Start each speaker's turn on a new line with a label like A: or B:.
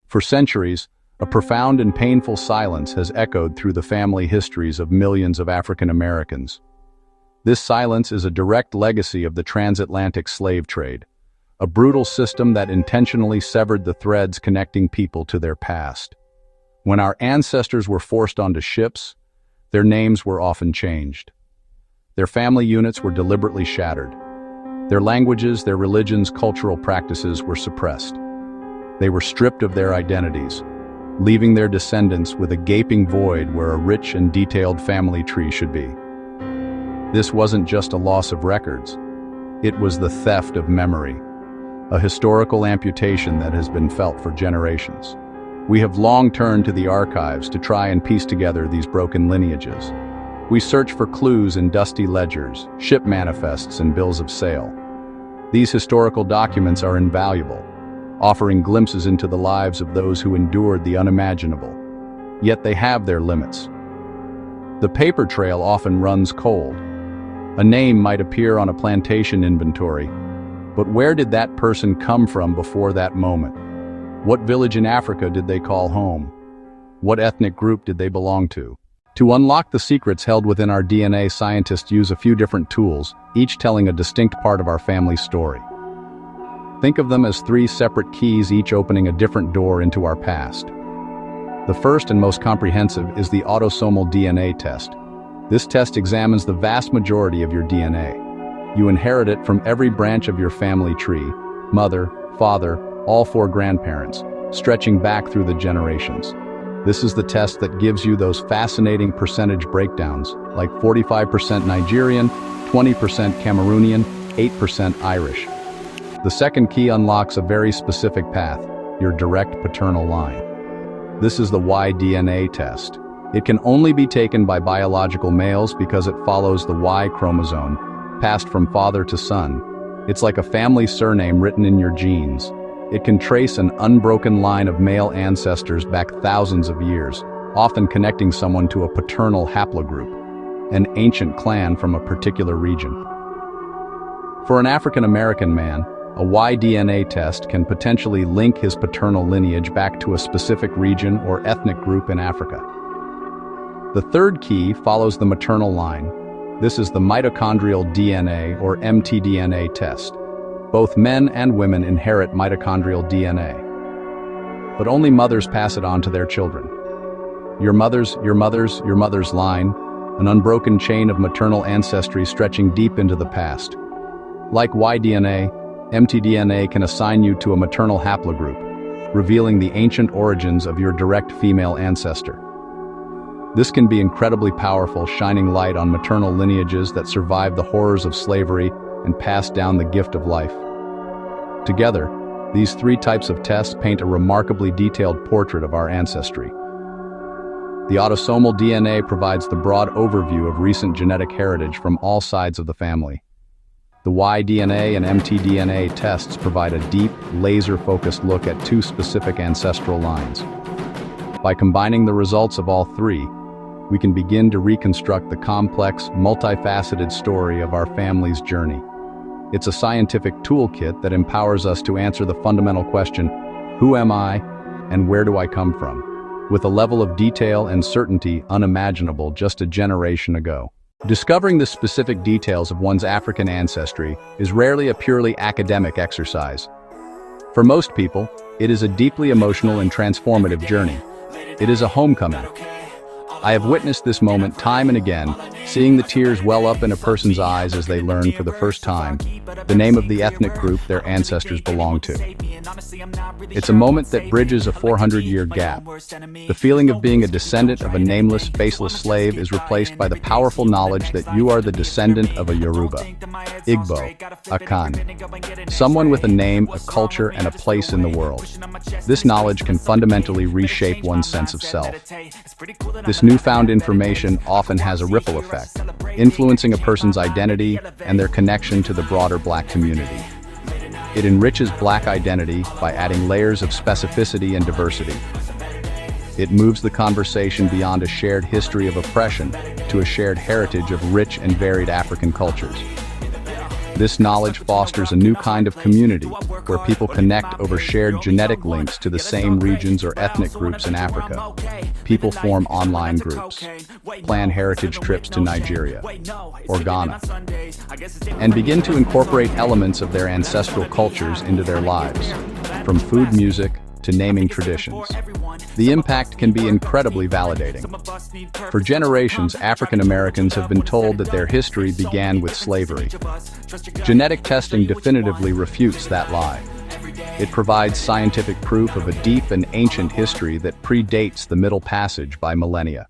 A: For centuries, a profound and painful silence has echoed through the family histories of millions of African Americans. This silence is a direct legacy of the transatlantic slave trade, a brutal system that intentionally severed the threads connecting people to their past. When our ancestors were forced onto ships, their names were often changed. Their family units were deliberately shattered. Their languages, their religions, cultural practices were suppressed. They were stripped of their identities, leaving their descendants with a gaping void where a rich and detailed family tree should be. This wasn't just a loss of records. It was the theft of memory, a historical amputation that has been felt for generations. We have long turned to the archives to try and piece together these broken lineages. We search for clues in dusty ledgers, ship manifests, and bills of sale. These historical documents are invaluable, offering glimpses into the lives of those who endured the unimaginable. Yet they have their limits. The paper trail often runs cold. A name might appear on a plantation inventory, but where did that person come from before that moment? What village in Africa did they call home? What ethnic group did they belong to? To unlock the secrets held within our DNA, scientists use a few different tools, each telling a distinct part of our family's story. Think of them as three separate keys, each opening a different door into our past. The first and most comprehensive is the autosomal DNA test. This test examines the vast majority of your DNA. You inherit it from every branch of your family tree: mother, father, all four grandparents, stretching back through the generations. This is the test that gives you those fascinating percentage breakdowns, like 45% Nigerian, 20% Cameroonian, 8% Irish. The second key unlocks a very specific path: your direct paternal line. This is the Y-DNA test. It can only be taken by biological males because it follows the Y chromosome, passed from father to son. It's like a family surname written in your genes. It can trace an unbroken line of male ancestors back thousands of years, often connecting someone to a paternal haplogroup, an ancient clan from a particular region. For an African American man, a Y-DNA test can potentially link his paternal lineage back to a specific region or ethnic group in Africa. The third key follows the maternal line. This is the mitochondrial DNA or mtDNA test. Both men and women inherit mitochondrial DNA, but only mothers pass it on to their children. Your mother's line, an unbroken chain of maternal ancestry stretching deep into the past. Like Y-DNA, mtDNA can assign you to a maternal haplogroup, revealing the ancient origins of your direct female ancestor. This can be incredibly powerful, shining light on maternal lineages that survived the horrors of slavery and passed down the gift of life. Together, these three types of tests paint a remarkably detailed portrait of our ancestry. The autosomal DNA provides the broad overview of recent genetic heritage from all sides of the family. The Y-DNA and mtDNA tests provide a deep, laser-focused look at two specific ancestral lines. By combining the results of all three, we can begin to reconstruct the complex, multifaceted story of our family's journey. It's a scientific toolkit that empowers us to answer the fundamental question, who am I and where do I come from? With a level of detail and certainty unimaginable just a generation ago. Discovering the specific details of one's African ancestry is rarely a purely academic exercise. For most people, it is a deeply emotional and transformative journey. It is a homecoming. I have witnessed this moment time and again, seeing the tears well up in a person's eyes as they learn for the first time the name of the ethnic group their ancestors belong to. It's a moment that bridges a 400-year gap. The feeling of being a descendant of a nameless, faceless slave is replaced by the powerful knowledge that you are the descendant of a Yoruba, Igbo, Akan, someone with a name, a culture, and a place in the world. This knowledge can fundamentally reshape one's sense of self. This newfound information often has a ripple effect, influencing a person's identity and their connection to the broader Black community. It enriches Black identity by adding layers of specificity and diversity. It moves the conversation beyond a shared history of oppression to a shared heritage of rich and varied African cultures. This knowledge fosters a new kind of community where people connect over shared genetic links to the same regions or ethnic groups in Africa. People form online groups, plan heritage trips to Nigeria or Ghana, and begin to incorporate elements of their ancestral cultures into their lives, from food music to naming traditions. The impact can be incredibly validating. For generations, African Americans have been told that their history began with slavery. Genetic testing definitively refutes that lie. It provides scientific proof of a deep and ancient history that predates the Middle Passage by millennia.